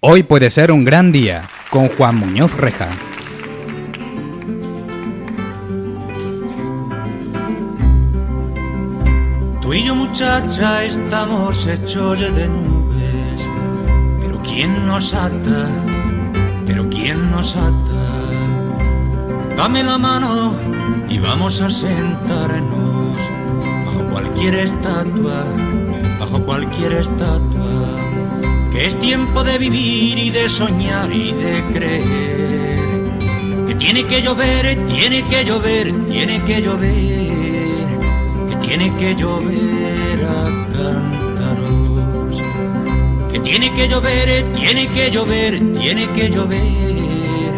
Hoy puede ser un gran día, con Juan Muñoz Reja. Tú y yo, muchacha, estamos hechos de nubes, pero ¿quién nos ata? Pero ¿quién nos ata? Dame la mano y vamos a sentarnos bajo cualquier estatua, que es tiempo de vivir y de soñar y de creer, que tiene que llover, tiene que llover, tiene que llover, que tiene que llover a cántaros, que tiene que llover, tiene que llover, tiene que llover,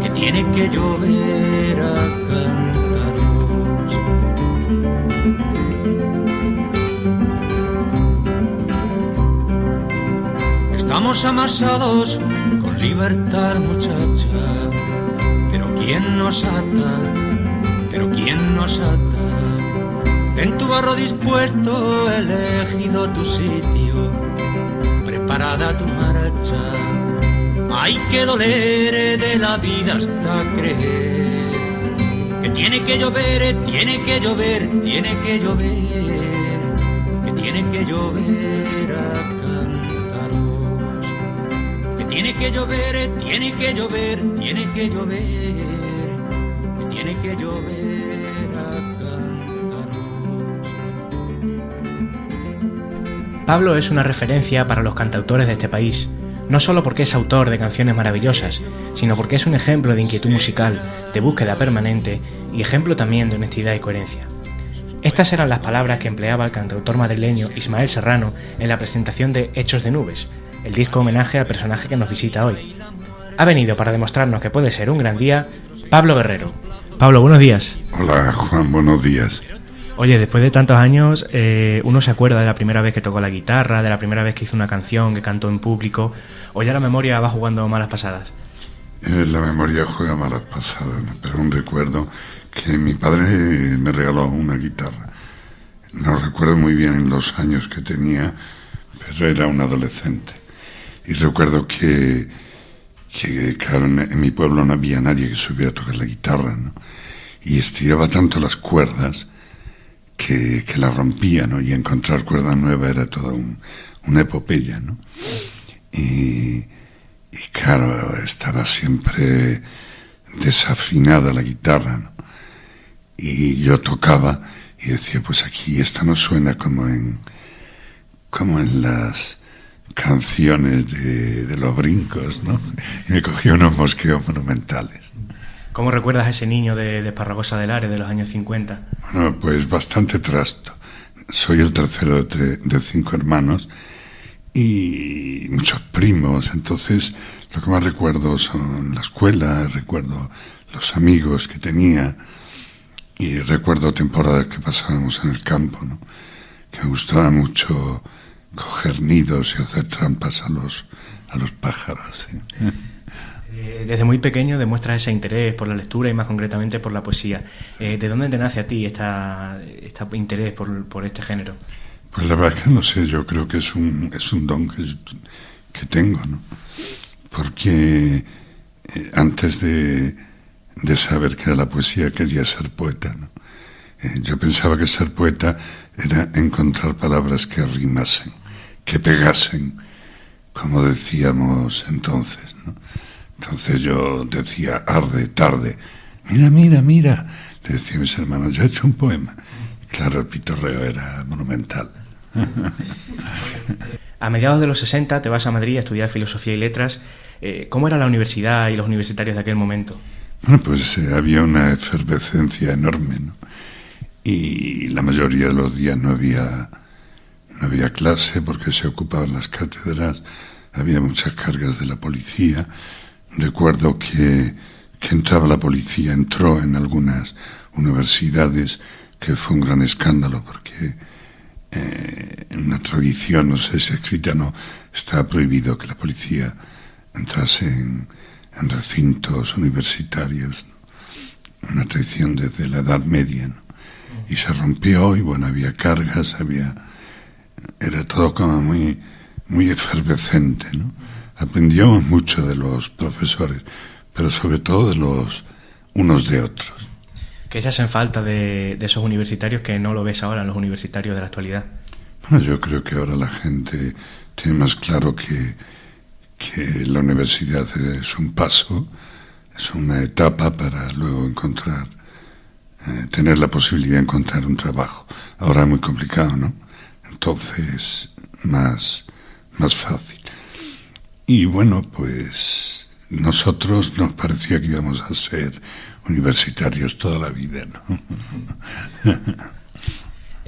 que tiene que llover a cántaros. Estamos amasados con libertad, muchacha, pero ¿quién nos ata? Pero ¿quién nos ata? En tu barro dispuesto, elegido tu sitio, preparada tu marcha. Hay que doler de la vida hasta creer que tiene que llover, tiene que llover, tiene que llover, que tiene que llover a cántaros, que tiene que llover, tiene que llover, tiene que llover, que tiene que llover a cántaros. Pablo es una referencia para los cantautores de este país, no solo porque es autor de canciones maravillosas, sino porque es un ejemplo de inquietud musical, de búsqueda permanente y ejemplo también de honestidad y coherencia. Estas eran las palabras que empleaba el cantautor madrileño Ismael Serrano en la presentación de Hechos de Nubes, el disco homenaje al personaje que nos visita hoy. Ha venido para demostrarnos que puede ser un gran día Pablo Guerrero. Pablo, buenos días. Hola, Juan, buenos días. Oye, después de tantos años, uno se acuerda de la primera vez que tocó la guitarra, de la primera vez que hizo una canción, que cantó en público, o ya la memoria va jugando malas pasadas. La memoria juega malas pasadas, ¿no? Pero un recuerdo que mi padre me regaló una guitarra. No recuerdo muy bien los años que tenía, pero era un adolescente. Y recuerdo que claro, en mi pueblo no había nadie que supiera tocar la guitarra, ¿no? Y estiraba tanto las cuerdas que la rompía, ¿no? Y encontrar cuerda nueva era toda una epopeya, ¿no? Y claro, estaba siempre desafinada la guitarra, ¿no? Y yo tocaba y decía, pues aquí esta no suena como en las canciones de los brincos, ¿no? Y me cogía unos mosqueos monumentales. ¿Cómo recuerdas a ese niño de Esparragosa del Ares de los años 50? Bueno, pues bastante trasto. Soy el tercero de 5 hermanos y muchos primos. Entonces, lo que más recuerdo son la escuela, recuerdo los amigos que tenía y recuerdo temporadas que pasábamos en el campo, ¿no? Que me gustaba mucho coger nidos y hacer trampas a los pájaros, ¿sí? Desde muy pequeño demuestras ese interés por la lectura y más concretamente por la poesía. ¿De dónde te nace a ti este interés por este género? Pues la verdad es que no sé, yo creo que es un don que tengo, ¿no? Porque antes de saber qué era la poesía quería ser poeta, ¿no? Yo pensaba que ser poeta era encontrar palabras que rimasen, que pegasen, como decíamos entonces, ¿no? Entonces yo decía, arde, tarde, mira, le decía a mis hermanos, yo he hecho un poema. Claro, el pitorreo era monumental. A mediados de los 60 te vas a Madrid a estudiar Filosofía y Letras. ¿Cómo era la universidad y los universitarios de aquel momento? Bueno, pues había una efervescencia enorme, ¿no? Y la mayoría de los días no había clase porque se ocupaban las cátedras, había muchas cargas de la policía. Recuerdo que entraba la policía, entró en algunas universidades, que fue un gran escándalo porque en una tradición, no sé si escrita no, está prohibido que la policía entrase en recintos universitarios, ¿no? Una tradición desde la Edad Media, ¿no? Y se rompió y bueno, había cargas, era todo como muy efervescente, ¿no? Aprendíamos mucho de los profesores, pero sobre todo de los unos de otros. ¿Qué se hacen falta de esos universitarios que no lo ves ahora en los universitarios de la actualidad? Bueno, yo creo que ahora la gente tiene más claro que la universidad es un paso, es una etapa para luego encontrar, tener la posibilidad de encontrar un trabajo. Ahora es muy complicado, ¿no? Entonces, más fácil. Y bueno, pues nosotros nos parecía que íbamos a ser universitarios toda la vida, ¿no?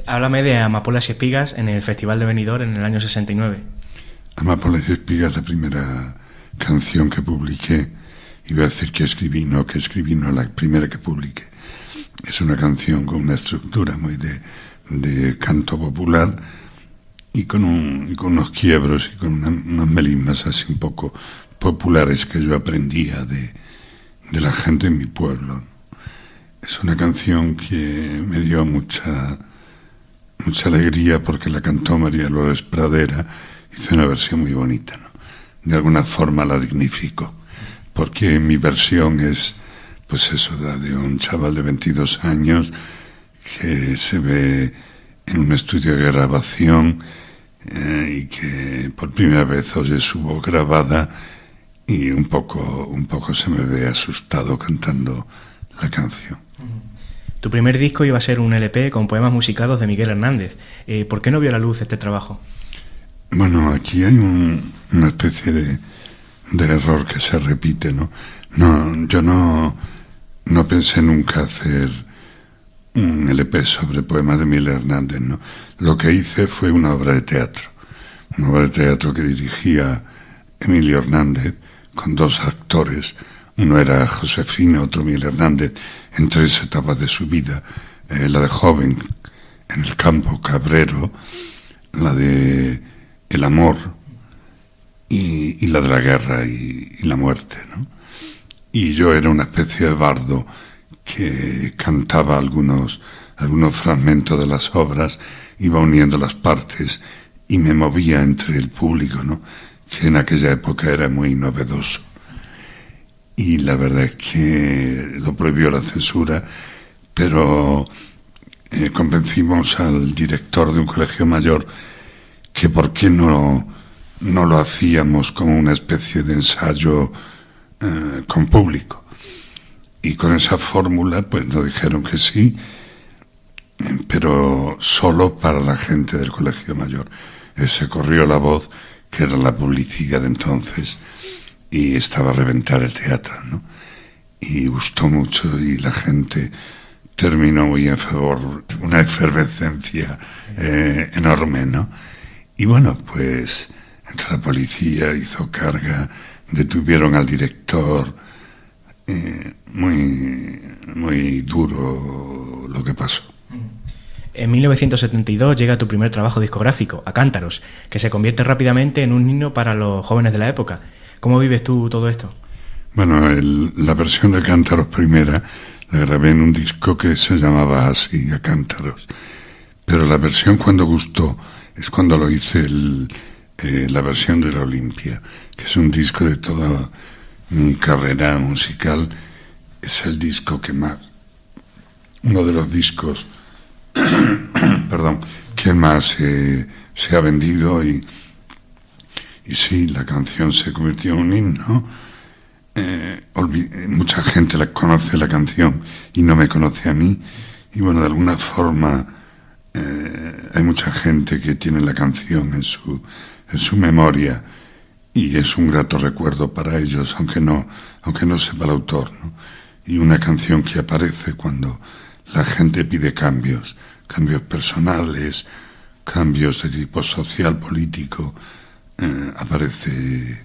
Háblame de Amapolas y Espigas en el Festival de Benidorm en el año 69. Amapolas y Espigas es la primera canción que publiqué. Iba a decir que escribí, no la primera que publiqué. Es una canción con una estructura muy de canto popular y con unos quiebros y con unos melismas así un poco populares que yo aprendía de la gente en mi pueblo. Es una canción que me dio mucha alegría porque la cantó María Lourdes Pradera, hizo una versión muy bonita, ¿no? De alguna forma la dignifico, porque mi versión es, pues eso, la de un chaval de 22 años que se ve en un estudio de grabación y que por primera vez oye su voz grabada y un poco se me ve asustado cantando la canción. Tu primer disco iba a ser un LP con poemas musicados de Miguel Hernández. ¿Por qué no vio la luz este trabajo? Bueno, aquí hay una especie de error que se repite, ¿no? Yo no pensé nunca hacer un LP sobre poemas de Miguel Hernández, ¿no? Lo que hice fue una obra de teatro que dirigía Emilio Hernández con dos actores. Uno era Josefina, otro Miguel Hernández, en 3 etapas de su vida. La de joven, en el campo, Cabrero, la de el amor y la de la guerra y la muerte, ¿no? Y yo era una especie de bardo que cantaba algunos fragmentos de las obras, iba uniendo las partes y me movía entre el público, ¿no? Que en aquella época era muy novedoso. Y la verdad es que lo prohibió la censura, pero convencimos al director de un colegio mayor que por qué no lo hacíamos como una especie de ensayo con público. Y con esa fórmula pues nos dijeron que sí, pero solo para la gente del colegio mayor. Se corrió la voz, que era la publicidad de entonces, y estaba a reventar el teatro, ¿no? Y gustó mucho y la gente terminó muy a favor, una efervescencia enorme, ¿no? Y bueno, pues entró la policía, hizo carga, detuvieron al director, muy duro lo que pasó. En 1972 llega tu primer trabajo discográfico, A Cántaros, que se convierte rápidamente en un himno para los jóvenes de la época. ¿Cómo vives tú todo esto? Bueno, la versión de Cántaros primera la grabé en un disco que se llamaba así, A Cántaros. Pero la versión cuando gustó es cuando lo hice la versión de la Olimpia, que es un disco de toda mi carrera musical. Es el disco que más, uno de los discos que más se ha vendido y sí, la canción se convirtió en un himno. Mucha gente conoce la canción y no me conoce a mí, y bueno, de alguna forma hay mucha gente que tiene la canción en su memoria y es un grato recuerdo para ellos, aunque no sepa el autor, ¿no? Y una canción que aparece cuando la gente pide cambios personales, cambios de tipo social, político, aparece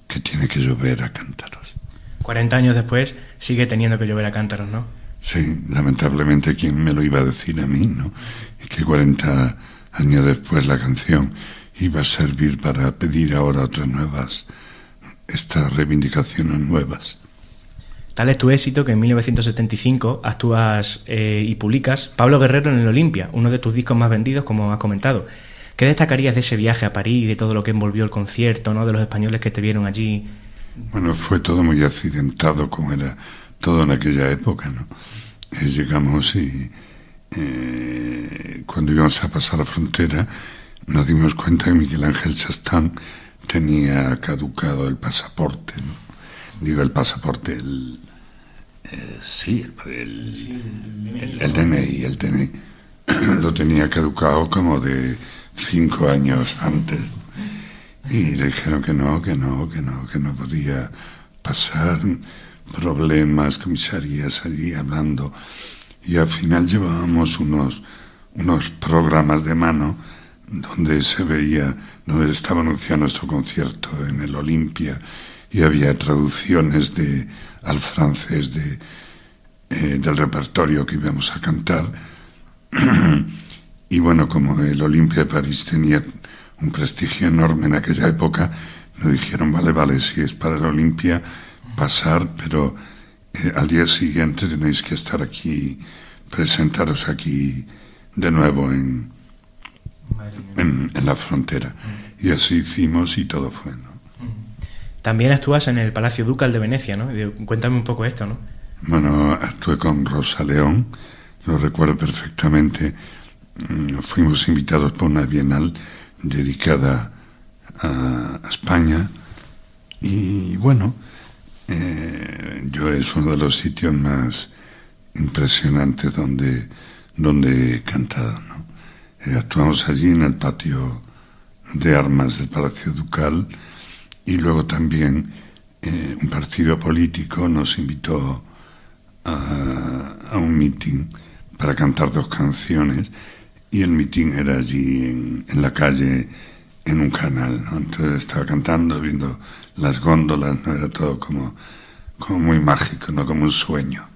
que tiene que llover a cántaros. 40 años después sigue teniendo que llover a cántaros, ¿no? Sí, lamentablemente, ¿quién me lo iba a decir a mí, no? Es que 40 años después la canción iba a servir para pedir ahora otras nuevas, estas reivindicaciones nuevas. Tal es tu éxito que en 1975 actúas y publicas Pablo Guerrero en el Olimpia, uno de tus discos más vendidos, como has comentado. ¿Qué destacarías de ese viaje a París y de todo lo que envolvió el concierto, ¿no? De los españoles que te vieron allí? Bueno, fue todo muy accidentado, como era todo en aquella época, ¿no? Llegamos y cuando íbamos a pasar la frontera nos dimos cuenta que Miguel Ángel Chastán tenía caducado el pasaporte, ¿no? Digo, el pasaporte, el DNI lo tenía caducado como de 5 años antes, y le dijeron que no podía pasar, problemas, comisarías allí hablando, y al final llevábamos unos programas de mano donde se veía, donde estaba anunciado nuestro concierto en el Olimpia, y había traducciones al francés del repertorio que íbamos a cantar. Y bueno, como el Olimpia de París tenía un prestigio enorme en aquella época, nos dijeron, vale, si es para el Olimpia, pasar, pero al día siguiente tenéis que estar aquí, presentaros aquí de nuevo en la frontera. Y así hicimos y todo fue, ¿no? También actúas en el Palacio Ducal de Venecia, ¿no? Cuéntame un poco esto, ¿no? Bueno, actué con Rosa León, lo recuerdo perfectamente. Fuimos invitados por una bienal dedicada a España, y bueno, yo es uno de los sitios más impresionantes donde he cantado, ¿no? Actuamos allí en el patio de armas del Palacio Ducal, y luego también un partido político nos invitó a un meeting para cantar 2 canciones, y el meeting era allí en la calle, en un canal, ¿no? Entonces estaba cantando, viendo las góndolas, ¿no? Era todo como muy mágico, ¿no? Como un sueño.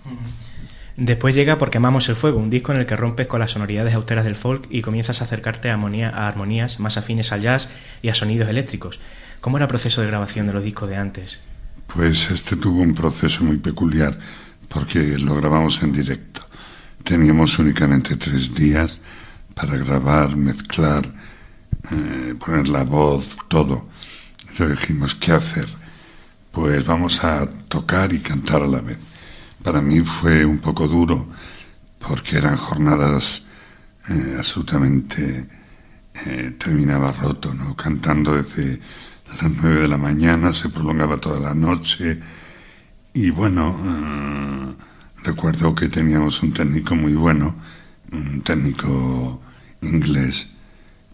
Después llega Porque amamos el fuego, un disco en el que rompes con las sonoridades austeras del folk y comienzas a acercarte a armonías más afines al jazz y a sonidos eléctricos. ¿Cómo era el proceso de grabación de los discos de antes? Pues este tuvo un proceso muy peculiar, porque lo grabamos en directo. Teníamos únicamente 3 días para grabar, mezclar, poner la voz, todo. Entonces dijimos, ¿qué hacer? Pues vamos a tocar y cantar a la vez. Para mí fue un poco duro, porque eran jornadas absolutamente... terminaba roto, ¿no? Cantando desde las 9 de la mañana, se prolongaba toda la noche, y bueno, recuerdo que teníamos un técnico muy bueno, un técnico inglés,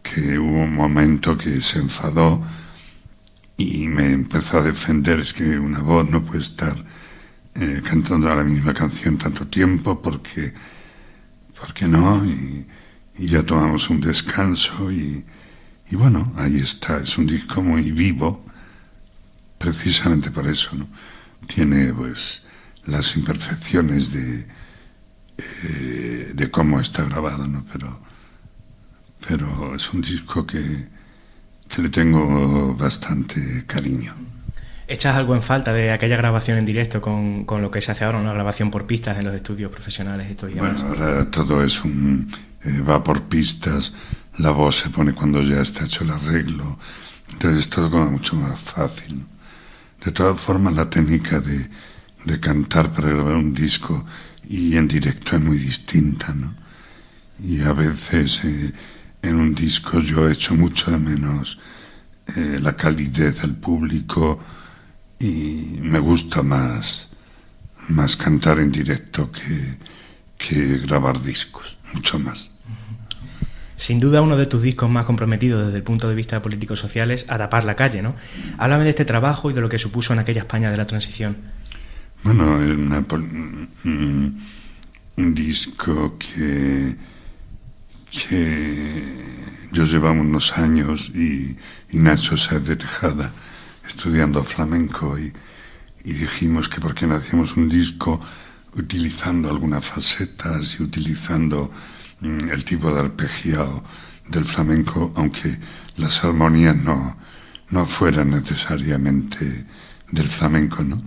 que hubo un momento que se enfadó y me empezó a defender. Es que una voz no puede estar cantando la misma canción tanto tiempo, porque no, y ya tomamos un descanso, y bueno, ahí está. Es un disco muy vivo, precisamente por eso, ¿no? Tiene pues las imperfecciones de cómo está grabado, ¿no? Pero es un disco que le tengo bastante cariño. ¿Echas algo en falta de aquella grabación en directo con lo que se hace ahora, una grabación por pistas en los estudios profesionales y todo y demás? Bueno, ahora todo es va por pistas, la voz se pone cuando ya está hecho el arreglo, entonces es todo como mucho más fácil, ¿no? De todas formas, la técnica de cantar para grabar un disco y en directo es muy distinta, ¿no? Y a veces en un disco yo echo mucho de menos la calidez del público, y me gusta más cantar en directo que grabar discos, mucho más. Sin duda uno de tus discos más comprometidos desde el punto de vista político-social es A tapar la calle, ¿no? Háblame de este trabajo y de lo que supuso en aquella España de la transición. Bueno, es un disco que yo llevaba unos años, y Nacho Sáez de Tejada estudiando flamenco, y dijimos que por qué no hacíamos un disco utilizando algunas facetas y utilizando el tipo de arpegiado del flamenco, aunque las armonías no fueran necesariamente del flamenco, ¿no?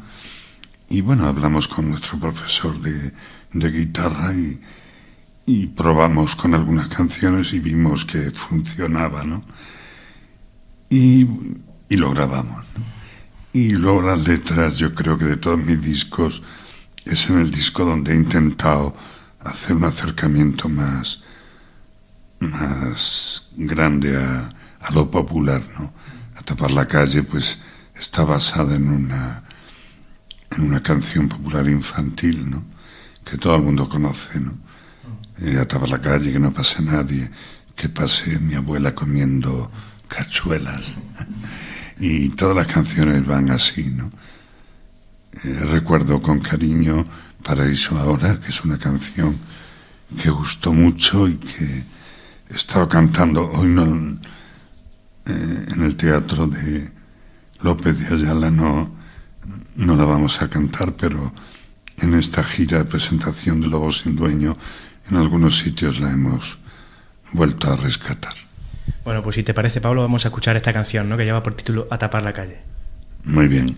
Y bueno, hablamos con nuestro profesor de guitarra, y probamos con algunas canciones y vimos que funcionaba, ¿no? Y lo grabamos, ¿no? Y luego las letras, yo creo que de todos mis discos es en el disco donde he intentado hacer un acercamiento más grande a lo popular, ¿no? A tapar la calle, pues está basada en una canción popular infantil, ¿no? Que todo el mundo conoce, ¿no? A tapar la calle, que no pase nadie, que pase mi abuela comiendo cachuelas. Y todas las canciones van así, ¿no? Recuerdo con cariño Paraíso Ahora, que es una canción que gustó mucho y que he estado cantando hoy en el teatro de López de Ayala, no la vamos a cantar, pero en esta gira de presentación de Lobo Sin Dueño en algunos sitios la hemos vuelto a rescatar. Bueno, pues si te parece, Pablo, vamos a escuchar esta canción, ¿no?, que lleva por título A tapar la calle. Muy bien.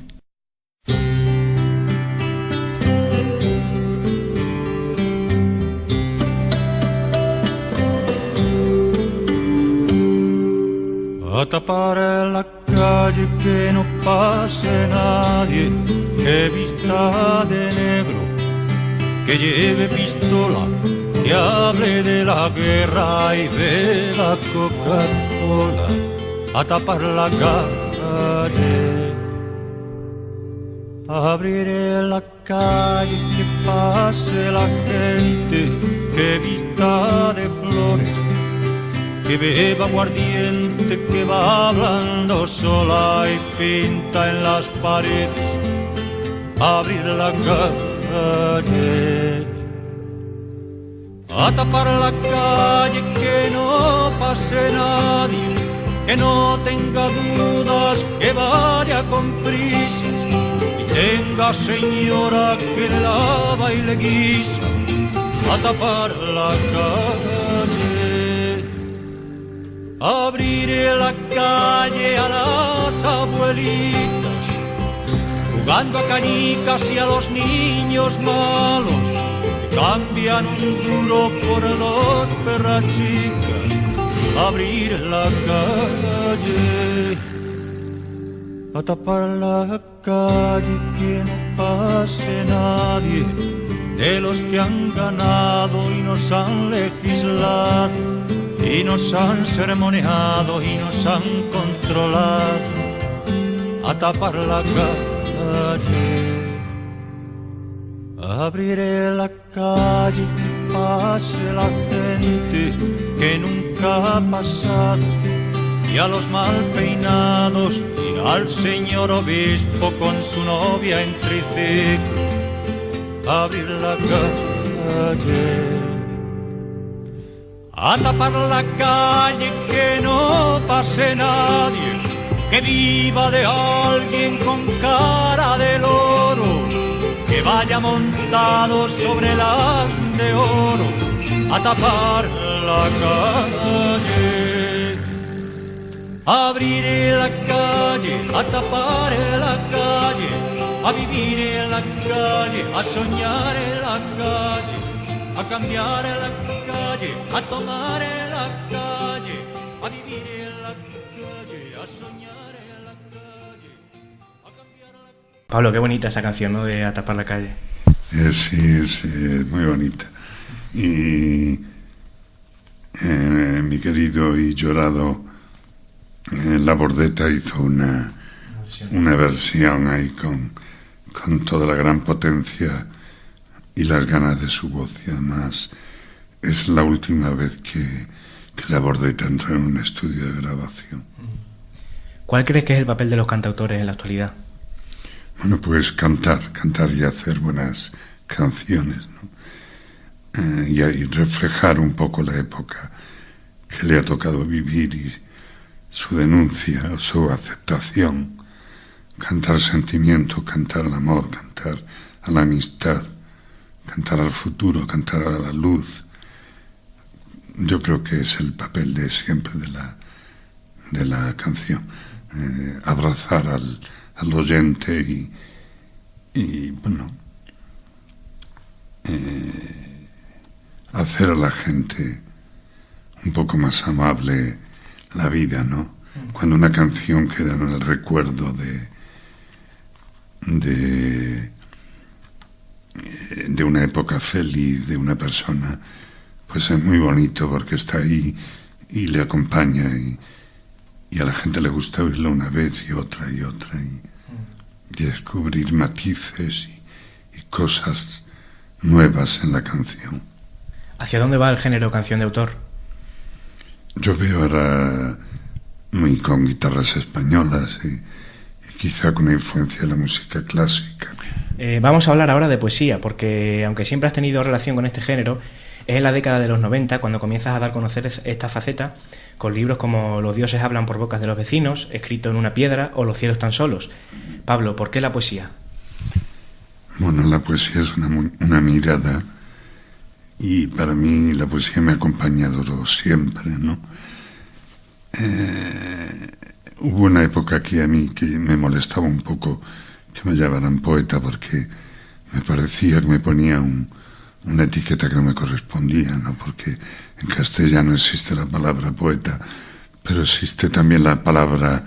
A tapar la calle, que no pase nadie, que vista de negro, que lleve pistola, que hable de la guerra y beba Coca-Cola. A tapar la calle, abriré la calle, que pase la gente, que vista de flores, que beba aguardiente, que va hablando sola y pinta en las paredes. Abrir la calle, a tapar la calle, que no pase nadie, que no tenga dudas, que vaya con prisa y tenga señora que le lava y le guisa. A tapar la calle, abriré la calle a las abuelitas, jugando a canicas, y a los niños malos que cambian un duro por dos perras chicas. Abrir la calle, a tapar la calle, que no pase nadie de los que han ganado y nos han legislado y nos han sermoneado y nos han controlado. A tapar la calle, abriré la calle, que pase la gente que nunca ha pasado, y a los mal peinados y al señor obispo con su novia en triciclo. Abrir la calle, a tapar la calle, que no pase nadie, que viva de alguien con cara de loro, que vaya montado sobre las de oro. A tapar la calle, abriré la calle, a tapar la calle, a vivir en la calle, a soñar en la calle, a cambiar en la calle, a tomar en la calle, a vivir en la calle, a soñar en la calle, a cambiar en la calle. Pablo, qué bonita esta canción, ¿no?, de A tapar la calle. Sí, es muy bonita. Y mi querido y llorado La Bordeta hizo una versión ahí con toda la gran potencia y las ganas de su voz. Y además es la última vez que La Bordeta entró en un estudio de grabación. ¿Cuál crees que es el papel de los cantautores en la actualidad? Bueno, pues cantar y hacer buenas canciones, ¿no? Y reflejar un poco la época que le ha tocado vivir y su denuncia, su aceptación. Cantar sentimiento, cantar al amor, cantar a la amistad, cantar al futuro, cantar a la luz. Yo creo que es el papel de siempre de la canción. Abrazar al oyente y bueno, hacer a la gente un poco más amable la vida, ¿no? Cuando una canción queda en el recuerdo de una época feliz, de una persona, pues es muy bonito porque está ahí y le acompaña y a la gente le gusta oírlo una vez y otra y descubrir matices y cosas nuevas en la canción. ¿Hacia dónde va el género canción de autor? Yo veo ahora muy con guitarras españolas y quizá con la influencia de la música clásica. Vamos a hablar ahora de poesía, porque aunque siempre has tenido relación con este género, es en la década de los 90 cuando comienzas a dar a conocer esta faceta con libros como Los dioses hablan por bocas de los vecinos, Escrito en una piedra o Los cielos tan solos. Pablo, ¿por qué la poesía? Bueno, la poesía es una mirada y para mí la poesía me ha acompañado siempre, ¿no? Hubo una época aquí a mí que me molestaba un poco que me llamaran poeta porque me parecía que me ponía una etiqueta que no me correspondía, ¿no? Porque en castellano existe la palabra poeta, pero existe también la palabra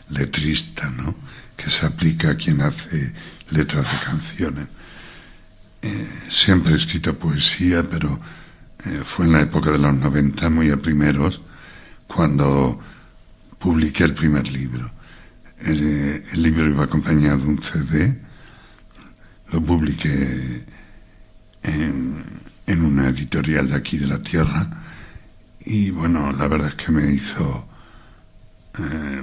letrista, ¿no? Que se aplica a quien hace letras de canciones. Siempre he escrito poesía, pero fue en la época de los 90, muy a primeros, cuando publiqué el primer libro. El libro iba acompañado de un CD, lo publiqué en una editorial de aquí de la tierra y bueno, la verdad es que me hizo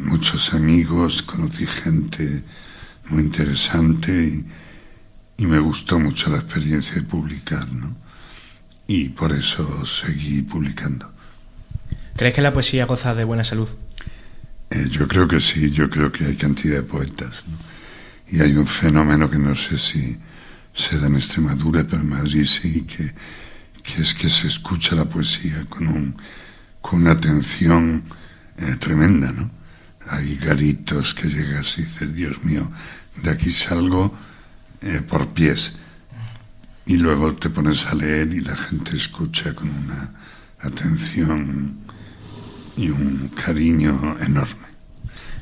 muchos amigos, conocí gente muy interesante y me gustó mucho la experiencia de publicar, ¿no? Y por eso seguí publicando. ¿Crees que la poesía goza de buena salud? Yo creo que sí, yo creo que hay cantidad de poetas, ¿no? Y hay un fenómeno que no sé si se da en Extremadura, pero en Madrid sí, que es que se escucha la poesía con una atención tremenda, ¿no? Hay garitos que llegas y dices, Dios mío, de aquí salgo por pies. Y luego te pones a leer y la gente escucha con una atención y un cariño enorme.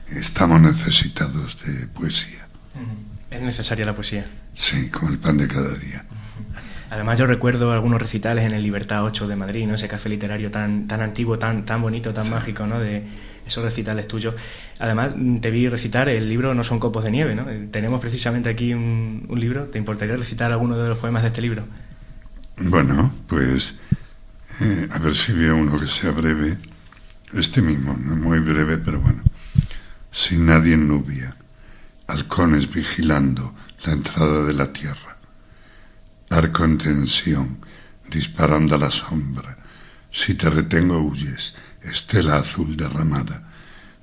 Estamos necesitados de poesía. ¿Es necesaria la poesía? Sí, como el pan de cada día. Además yo recuerdo algunos recitales en el Libertad 8 de Madrid, ¿no? Ese café literario tan antiguo, tan bonito, tan mágico, ¿no? De esos recitales tuyos. Además te vi recitar el libro No son copos de nieve, ¿no? Tenemos precisamente aquí un libro. ¿Te importaría recitar alguno de los poemas de este libro? Bueno, pues a ver si veo uno que sea breve. Este mismo, no muy breve, pero bueno. Sin nadie en Nubia, halcones vigilando la entrada de la tierra. Arco en tensión, disparando a la sombra. Si te retengo huyes, estela azul derramada.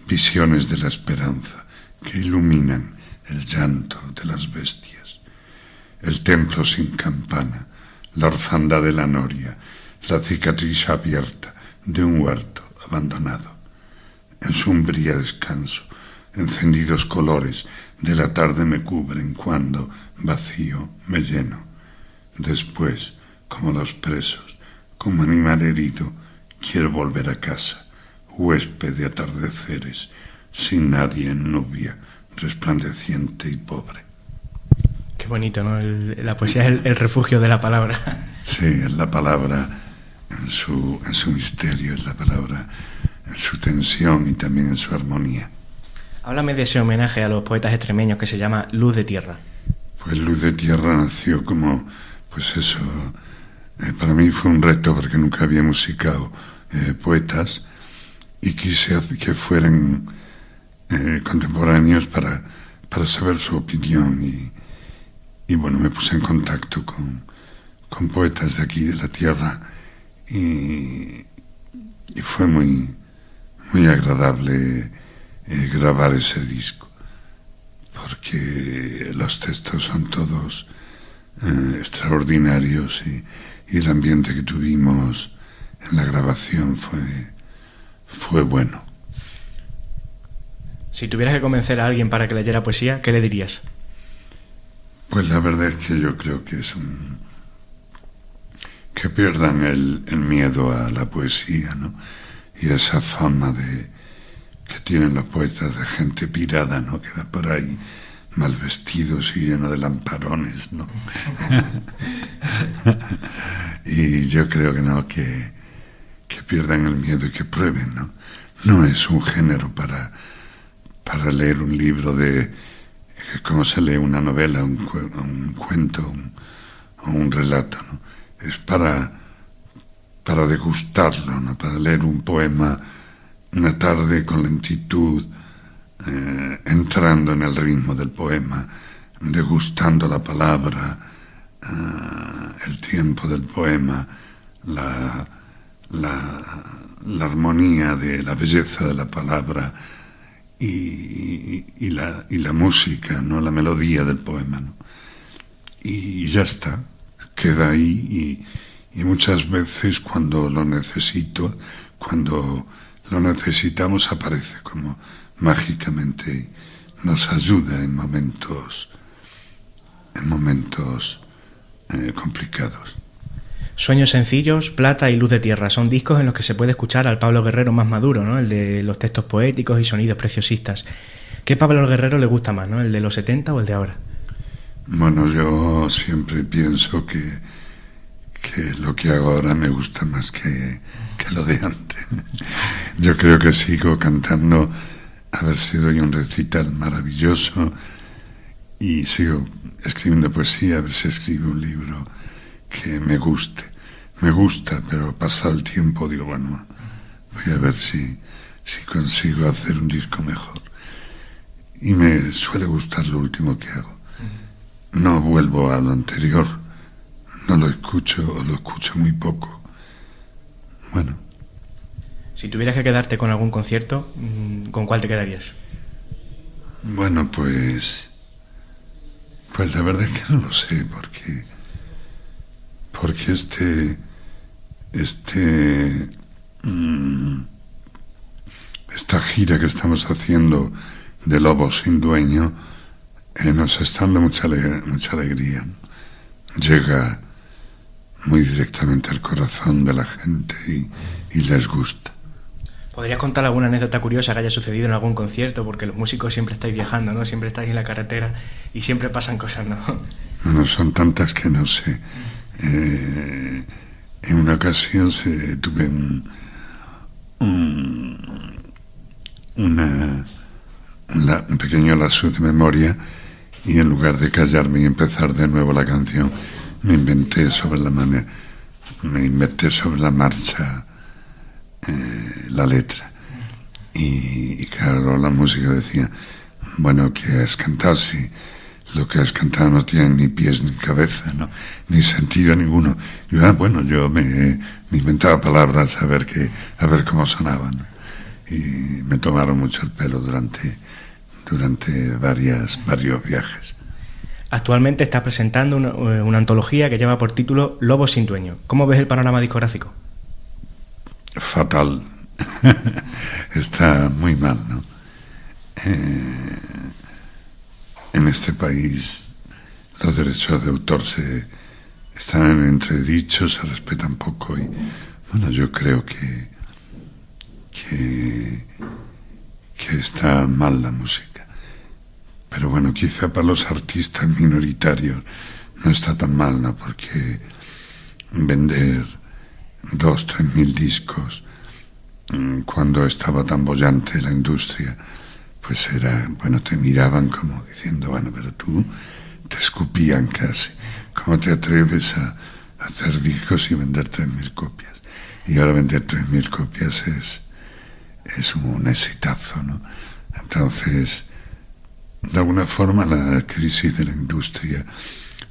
Visiones de la esperanza que iluminan el llanto de las bestias. El templo sin campana, la orfandad de la noria, la cicatriz abierta de un huerto abandonado. En su umbría descanso, encendidos colores de la tarde me cubren cuando, vacío, me lleno. Después, como los presos, como animal herido, quiero volver a casa, huésped de atardeceres, sin nadie en Nubia, resplandeciente y pobre. Qué bonito, ¿no? La poesía es el refugio de la palabra. Sí, es la palabra en su misterio, es la palabra en su tensión y también en su armonía. Háblame de ese homenaje a los poetas extremeños que se llama Luz de Tierra. Pues Luz de Tierra nació como, pues eso, para mí fue un reto porque nunca había musicado poetas y quise que fueran contemporáneos para saber su opinión y bueno, me puse en contacto con poetas de aquí de la tierra y fue muy agradable grabar ese disco porque los textos son todos extraordinarios y el ambiente que tuvimos en la grabación fue bueno. Si tuvieras que convencer a alguien para que leyera poesía, ¿qué le dirías? Pues la verdad es que yo creo que que pierdan el miedo a la poesía, ¿no? Y esa fama que tienen los poetas de gente pirada, ¿no? Que va por ahí mal vestidos y lleno de lamparones, ¿no? Y yo creo que no, que pierdan el miedo y que prueben, ¿no? No es un género para leer un libro como se lee una novela, un cuento o un relato, ¿no? Es para degustarlo, ¿no? Para leer un poema una tarde con lentitud, entrando en el ritmo del poema, degustando la palabra, el tiempo del poema, la armonía de la belleza de la palabra y la música, ¿no? La melodía del poema, ¿no? Y ya está, queda ahí y muchas veces cuando lo necesitamos aparece como mágicamente y nos ayuda en momentos complicados. Sueños sencillos, Plata y Luz de tierra son discos en los que se puede escuchar al Pablo Guerrero más maduro, ¿no? El de los textos poéticos y sonidos preciosistas. ¿Qué Pablo Guerrero le gusta más, ¿no? ¿El de los 70 o el de ahora? Bueno, yo siempre pienso que lo que hago ahora me gusta más que lo de antes. Yo creo que sigo cantando, a ver si doy un recital maravilloso y sigo escribiendo poesía, a ver si escribo un libro que me gusta, pero pasado el tiempo digo, bueno, voy a ver si consigo hacer un disco mejor. Y me suele gustar lo último que hago. No vuelvo a lo anterior, no lo escucho o lo escucho muy poco. Bueno. Si tuvieras que quedarte con algún concierto, ¿con cuál te quedarías? Bueno, pues la verdad es que no lo sé, porque esta gira que estamos haciendo de Lobo sin dueño nos está dando mucha alegría. Llega muy directamente al corazón de la gente y les gusta. ¿Podrías contar alguna anécdota curiosa que haya sucedido en algún concierto? Porque los músicos siempre estáis viajando, ¿no? Siempre estáis en la carretera y siempre pasan cosas, ¿no? Bueno, son tantas que no sé. En una ocasión tuve un pequeño lapso de memoria y en lugar de callarme y empezar de nuevo la canción, me inventé sobre la marcha la letra y claro, la música decía, bueno, ¿qué has cantado? Si lo que has cantado no tiene ni pies ni cabeza, ¿no? Ni sentido ninguno. Yo me inventaba palabras a ver cómo sonaban, ¿no? Y me tomaron mucho el pelo durante varios viajes. Actualmente estás presentando una antología que lleva por título Lobo sin dueño. ¿Cómo ves el panorama discográfico? Fatal. Está muy mal, ¿no? En este país los derechos de autor están en entredicho, se respetan poco y bueno, yo creo que está mal la música. Pero bueno, quizá para los artistas minoritarios no está tan mal, ¿no? Porque vender 2.000-3.000 discos cuando estaba tan bollante la industria, pues te miraban como diciendo, bueno, pero tú te escupían casi. ¿Cómo te atreves a hacer discos y vender 3.000 copias? Y ahora vender 3.000 copias es un exitazo, ¿no? Entonces, de alguna forma la crisis de la industria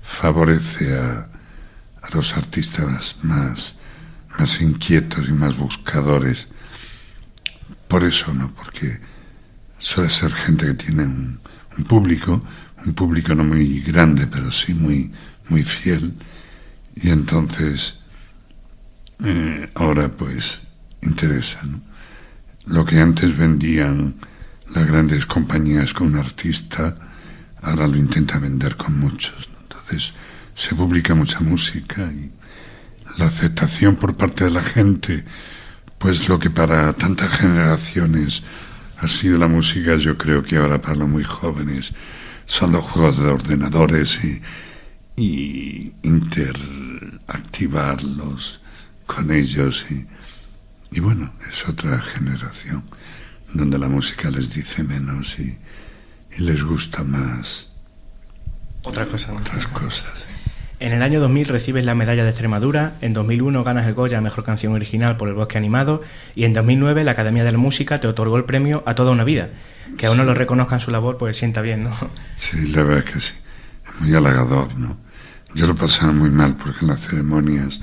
favorece a los artistas más inquietos y más buscadores. Por eso, ¿no? Porque suele ser gente que tiene un público no muy grande, pero sí muy, muy fiel. Y entonces, ahora pues interesa, ¿no? Lo que antes vendían las grandes compañías con un artista, ahora lo intenta vender con muchos, ¿no? Entonces se publica mucha música y la aceptación por parte de la gente, pues lo que para tantas generaciones ha sido la música, yo creo que ahora para los muy jóvenes son los juegos de ordenadores y interactivarlos con ellos y bueno, es otra generación donde la música les dice menos y les gusta más otras cosas, ¿no? Otras cosas. En el año 2000 recibes la medalla de Extremadura, en 2001 ganas el Goya a Mejor Canción Original por El Bosque Animado y en 2009 la Academia de la Música te otorgó el premio A Toda una Vida. Que a uno lo reconozcan su labor, pues sienta bien, ¿no? Sí, la verdad es que sí. Es muy halagador, ¿no? Yo lo pasaba muy mal porque en las ceremonias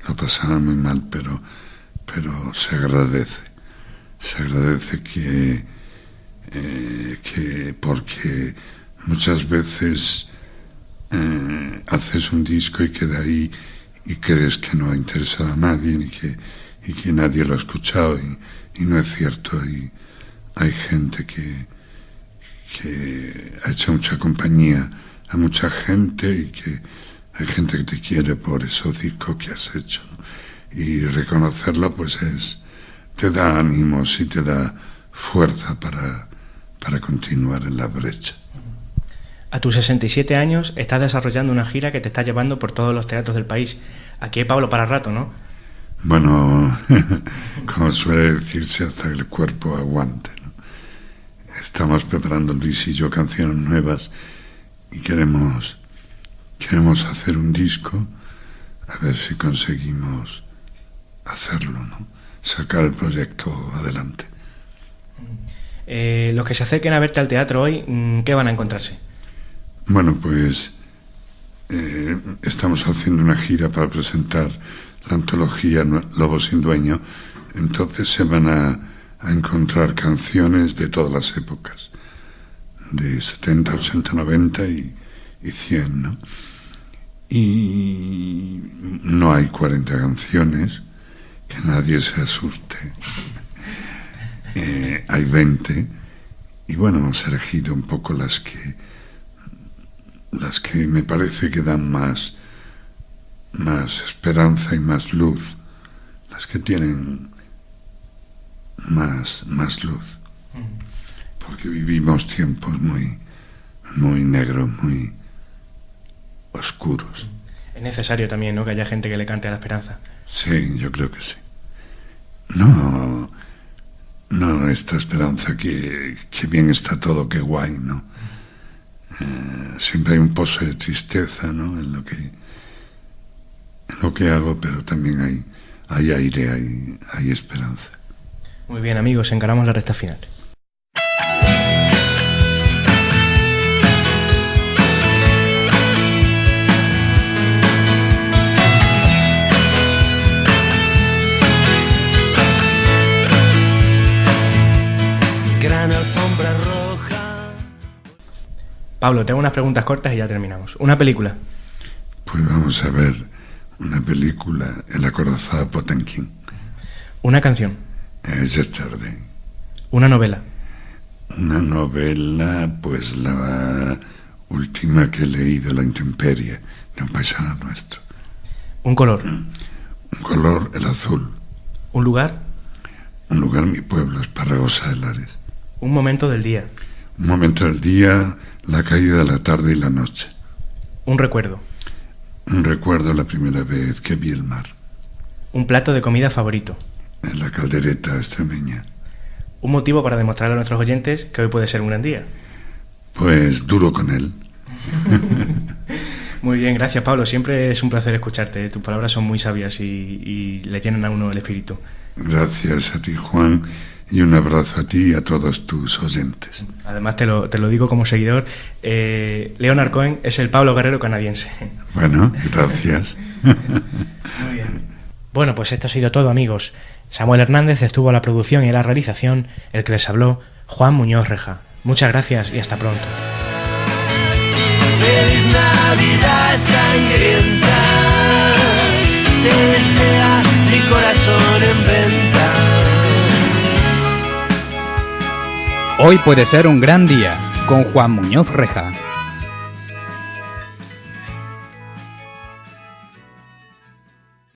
lo pasaba muy mal, pero se agradece. Se agradece que porque muchas veces haces un disco y queda ahí y crees que no ha interesado a nadie y que nadie lo ha escuchado y no es cierto. Y hay gente que ha hecho mucha compañía a mucha gente y que hay gente que te quiere por esos discos que has hecho, ¿no? Y reconocerlo pues te da ánimos y te da fuerza para continuar en la brecha. A tus 67 años estás desarrollando una gira que te está llevando por todos los teatros del país. Aquí hay Pablo para rato, ¿no? Bueno, como suele decirse, hasta que el cuerpo aguante, ¿no? Estamos preparando Luis y yo canciones nuevas y queremos hacer un disco, a ver si conseguimos hacerlo, ¿no? Sacar el proyecto adelante. Los que se acerquen a verte al teatro hoy, ¿qué van a encontrarse? Bueno, pues estamos haciendo una gira para presentar la antología Lobo sin Dueño, entonces se van a encontrar canciones de todas las épocas, de 70, 80, 90 y 100, ¿no? Y no hay 40 canciones, que nadie se asuste. Hay 20 y bueno, hemos elegido un poco las que me parece que dan más esperanza y más luz, las que tienen más luz, porque vivimos tiempos muy negros, muy oscuros. Es necesario también, ¿no?, que haya gente que le cante a la esperanza. Sí, yo creo que sí. No esta esperanza que bien está todo, que guay, ¿no? Siempre hay un pozo de tristeza, ¿no?, en lo que hago, pero también hay aire, hay esperanza. Muy bien, amigos, encaramos la recta final. Gran alfombra roja. Pablo, tengo unas preguntas cortas y ya terminamos. ¿Una película? Pues vamos a ver una película, El acorazado Potemkin. ¿Una canción? Yesterday. ¿Una novela? Una novela, pues la última que he leído, La intemperie, de un paisano nuestro. ¿Un color? Un color, el azul. ¿Un lugar? Un lugar, mi pueblo, Esparragosa de Lares. ¿Un momento del día? Un momento del día, la caída de la tarde y la noche. ¿Un recuerdo? Un recuerdo la primera vez que vi el mar. ¿Un plato de comida favorito? En la caldereta extremeña. ¿Un motivo para demostrarle a nuestros oyentes que hoy puede ser un gran día? Pues duro con él. Muy bien, gracias, Pablo. Siempre es un placer escucharte. Tus palabras son muy sabias y le llenan a uno el espíritu. Gracias a ti, Juan, y un abrazo a ti y a todos tus oyentes. Además, te lo digo como seguidor, Leonard Cohen es el Pablo Guerrero canadiense. Bueno, gracias. Muy bien. Bueno, pues esto ha sido todo, amigos. Samuel Hernández estuvo a la producción y a la realización, el que les habló, Juan Muñoz Reja. Muchas gracias y hasta pronto. Feliz Navidad sangrienta, te desea mi corazón en venta. Hoy puede ser un gran día con Juan Muñoz Reja.